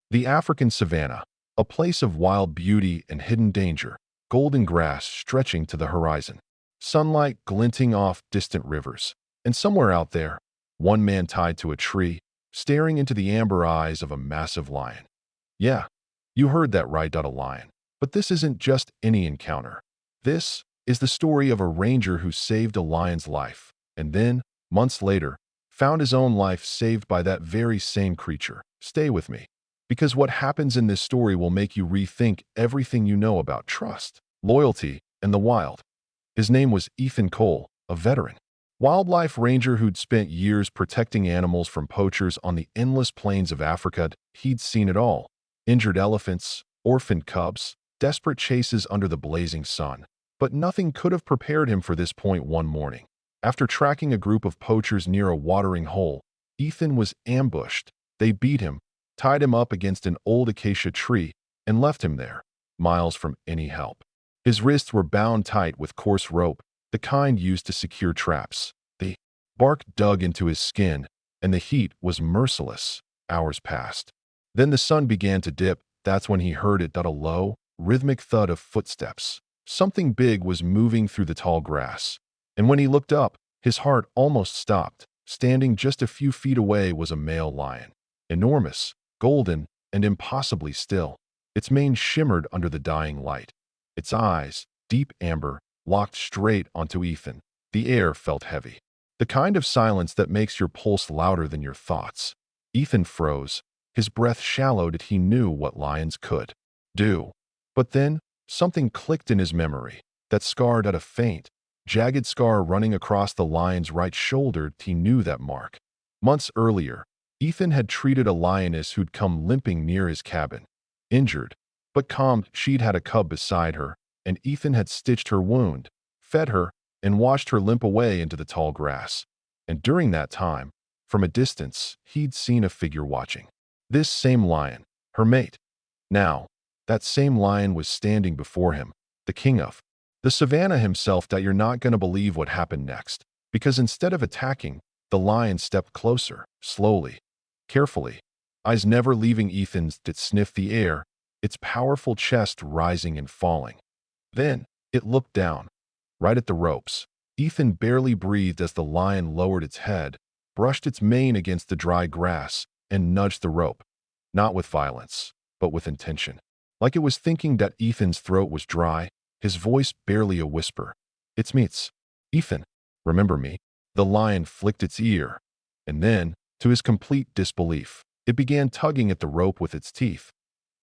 The African Savannah, a place of wild beauty and hidden danger, golden grass stretching to the horizon, sunlight glinting off distant rivers, and somewhere out there, one man tied to a tree, staring into the amber eyes of a massive lion. Yeah, you heard that right, a lion. But this isn't just any encounter. This is the story of a ranger who saved a lion's life, and then, months later, found his own life saved by that very same creature. Stay with me, because what happens in this story will make you rethink everything you know about trust, loyalty, and the wild. His name was Ethan Cole, a veteran wildlife ranger who'd spent years protecting animals from poachers on the endless plains of Africa. He'd seen it all: injured elephants, orphaned cubs, desperate chases under the blazing sun. But nothing could have prepared him for this point one morning. After tracking a group of poachers near a watering hole, Ethan was ambushed. They beat him, tied him up against an old acacia tree, and left him there, miles from any help. His wrists were bound tight with coarse rope, the kind used to secure traps. The bark dug into his skin, and the heat was merciless. Hours passed. Then the sun began to dip. That's when he heard it, a low, rhythmic thud of footsteps. Something big was moving through the tall grass. And when he looked up, his heart almost stopped. Standing just a few feet away was a male lion. Enormous, golden, and impossibly still. Its mane shimmered under the dying light. Its eyes, deep amber, locked straight onto Ethan. The air felt heavy. The kind of silence that makes your pulse louder than your thoughts. Ethan froze. His breath shallowed. He knew what lions could do. But then, something clicked in his memory. That scarred at a faint, jagged scar running across the lion's right shoulder. He knew that mark. Months earlier, Ethan had treated a lioness who'd come limping near his cabin. Injured, but calm, she'd had a cub beside her, and Ethan had stitched her wound, fed her, and watched her limp away into the tall grass. And during that time, from a distance, he'd seen a figure watching. This same lion, her mate. Now, that same lion was standing before him, the king of the savannah himself. That you're not going to believe what happened next, because instead of attacking, the lion stepped closer, slowly, carefully, eyes never leaving Ethan's. It sniffed the air, its powerful chest rising and falling. Then, it looked down, right at the ropes. Ethan barely breathed as the lion lowered its head, brushed its mane against the dry grass, and nudged the rope. Not with violence, but with intention. Like it was thinking that Ethan's throat was dry, his voice barely a whisper. "It's me, it's Ethan. Remember me?" The lion flicked its ear, and then, to his complete disbelief, it began tugging at the rope with its teeth.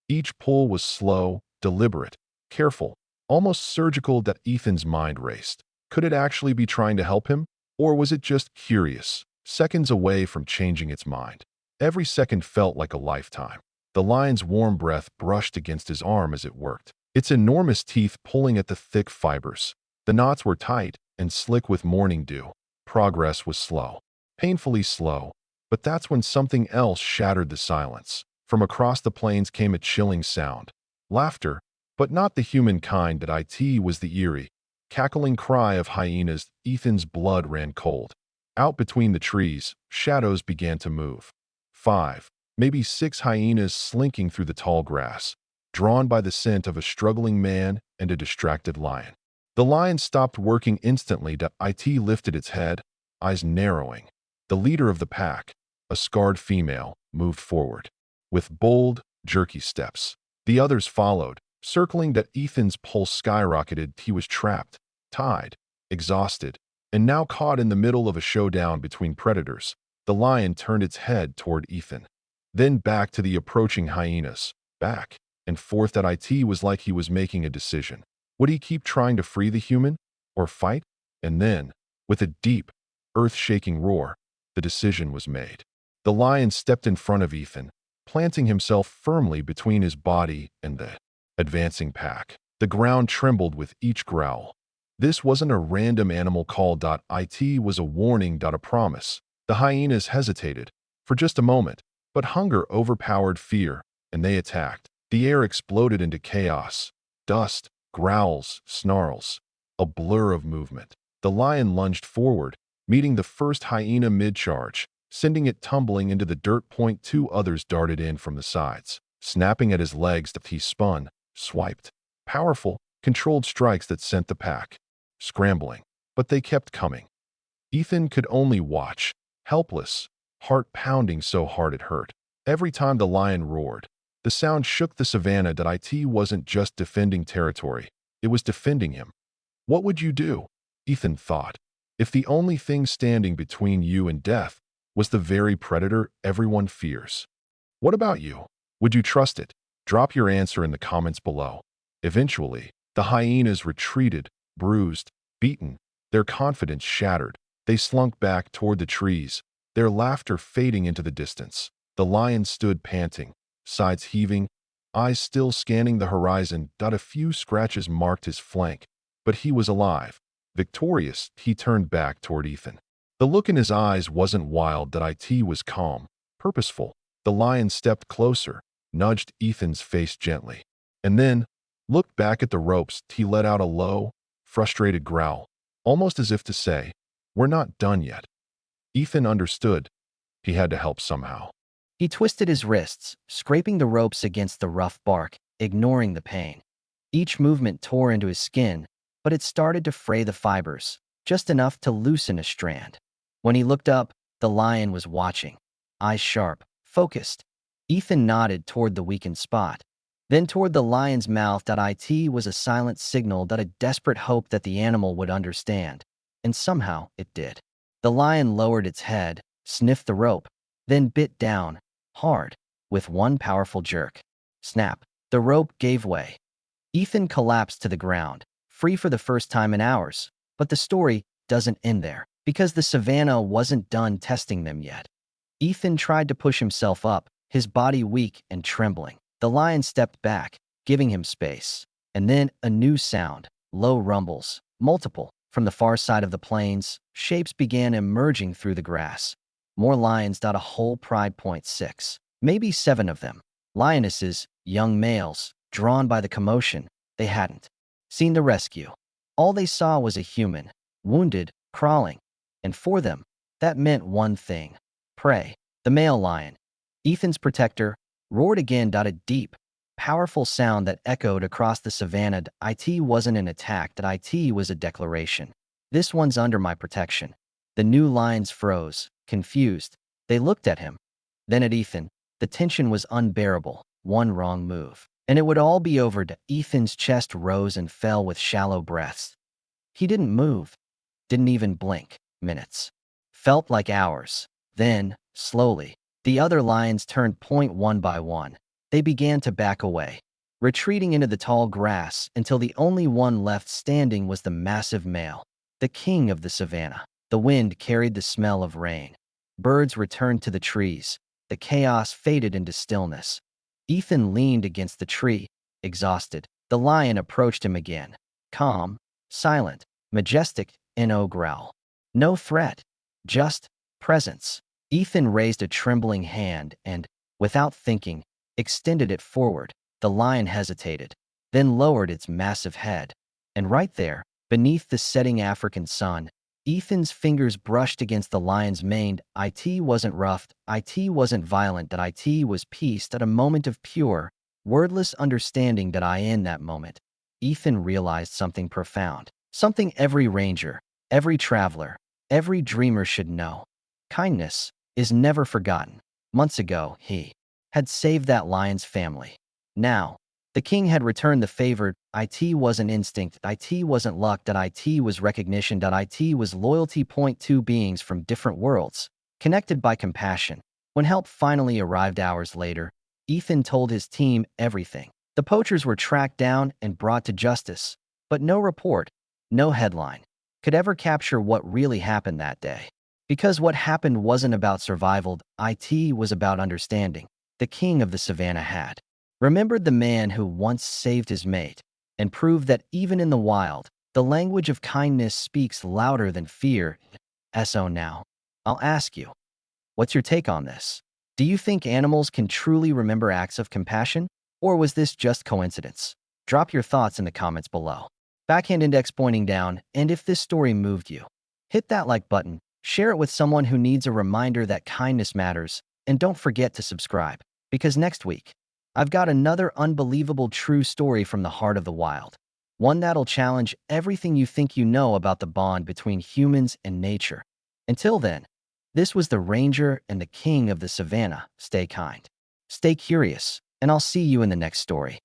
Each pull was slow, deliberate, careful, almost surgical. That Ethan's mind raced. Could it actually be trying to help him? Or was it just curious, seconds away from changing its mind? Every second felt like a lifetime. The lion's warm breath brushed against his arm as it worked, its enormous teeth pulling at the thick fibers. The knots were tight and slick with morning dew. Progress was slow, painfully slow. But that's when something else shattered the silence. From across the plains came a chilling sound. Laughter, but not the human kind. That it was the eerie, cackling cry of hyenas. Ethan's blood ran cold. Out between the trees, shadows began to move. 5, maybe 6 hyenas slinking through the tall grass, drawn by the scent of a struggling man and a distracted lion. The lion stopped working instantly. It lifted its head, eyes narrowing. The leader of the pack, a scarred female, moved forward. With bold, jerky steps, the others followed, circling. That Ethan's pulse skyrocketed. He was trapped, tied, exhausted, and now caught in the middle of a showdown between predators. The lion turned its head toward Ethan, then back to the approaching hyenas, back and forth. That it was like he was making a decision. Would he keep trying to free the human, or fight? And then, with a deep, earth-shaking roar, the decision was made. The lion stepped in front of Ethan, planting himself firmly between his body and the advancing pack. The ground trembled with each growl. This wasn't a random animal call. It was a warning. A promise. The hyenas hesitated, for just a moment, but hunger overpowered fear, and they attacked. The air exploded into chaos. Dust, growls, snarls. A blur of movement. The lion lunged forward, meeting the first hyena mid-charge, sending it tumbling into the dirt. 2 others darted in from the sides, snapping at his legs that he spun, swiped. Powerful, controlled strikes that sent the pack scrambling, but they kept coming. Ethan could only watch, helpless, heart pounding so hard it hurt. Every time the lion roared, the sound shook the savannah that it wasn't just defending territory, it was defending him. What would you do? Ethan thought. If the only thing standing between you and death was the very predator everyone fears. What about you? Would you trust it? Drop your answer in the comments below. Eventually, the hyenas retreated, bruised, beaten, their confidence shattered. They slunk back toward the trees, their laughter fading into the distance. The lion stood panting, sides heaving, eyes still scanning the horizon. A few scratches marked his flank, but he was alive. Victorious, he turned back toward Ethan. The look in his eyes wasn't wild. It was calm, purposeful. The lion stepped closer, nudged Ethan's face gently, and then looked back at the ropes. He let out a low, frustrated growl, almost as if to say, "We're not done yet." Ethan understood. He had to help somehow. He twisted his wrists, scraping the ropes against the rough bark, ignoring the pain. Each movement tore into his skin, but it started to fray the fibers, just enough to loosen a strand. When he looked up, the lion was watching, eyes sharp, focused. Ethan nodded toward the weakened spot, then toward the lion's mouth. It was a silent signal, a desperate hope that the animal would understand, and somehow it did. The lion lowered its head, sniffed the rope, then bit down, hard, with one powerful jerk. Snap! The rope gave way. Ethan collapsed to the ground, free for the first time in hours. But the story doesn't end there, because the savannah wasn't done testing them yet. Ethan tried to push himself up, his body weak and trembling. The lion stepped back, giving him space. And then a new sound, low rumbles, multiple. From the far side of the plains, shapes began emerging through the grass. More lions. A whole pride. 6. Maybe 7 of them. Lionesses, young males, drawn by the commotion. They hadn't seen the rescue. All they saw was a human, wounded, crawling. And for them, that meant one thing. Prey. The male lion, Ethan's protector, roared again. A deep, powerful sound that echoed across the savannah. It wasn't an attack. It was a declaration. This one's under my protection. The new lions froze, confused. They looked at him, then at Ethan. The tension was unbearable. One wrong move, and it would all be over. Ethan's chest rose and fell with shallow breaths. He didn't move, didn't even blink. Minutes felt like hours. Then, slowly, the other lions turned point. One by one, they began to back away, retreating into the tall grass until the only one left standing was the massive male, the king of the savannah. The wind carried the smell of rain. Birds returned to the trees. The chaos faded into stillness. Ethan leaned against the tree, exhausted. The lion approached him again, calm, silent, majestic. No growl, no threat, just presence. Ethan raised a trembling hand and, without thinking, extended it forward. The lion hesitated, then lowered its massive head. And right there, beneath the setting African sun, Ethan's fingers brushed against the lion's mane. It wasn't rough, it wasn't violent. It was peace. At a moment of pure, wordless understanding. In that moment, Ethan realized something profound, something every ranger, every traveler, every dreamer should know. Kindness is never forgotten. Months ago, he had saved that lion's family. Now, the king had returned the favor. It wasn't instinct. It wasn't luck. It was recognition. It was loyalty. 2 beings from different worlds, connected by compassion. When help finally arrived hours later, Ethan told his team everything. The poachers were tracked down and brought to justice, but no report, no headline, could ever capture what really happened that day. Because what happened wasn't about survival, it was about understanding. The king of the savannah had remembered the man who once saved his mate and proved that even in the wild, the language of kindness speaks louder than fear. So now, I'll ask you, what's your take on this? Do you think animals can truly remember acts of compassion? Or was this just coincidence? Drop your thoughts in the comments below. Backhand index pointing down, and if this story moved you, hit that like button, share it with someone who needs a reminder that kindness matters, and don't forget to subscribe, because next week, I've got another unbelievable true story from the heart of the wild. One that'll challenge everything you think you know about the bond between humans and nature. Until then, this was the Ranger and the King of the Savannah. Stay kind, stay curious, and I'll see you in the next story.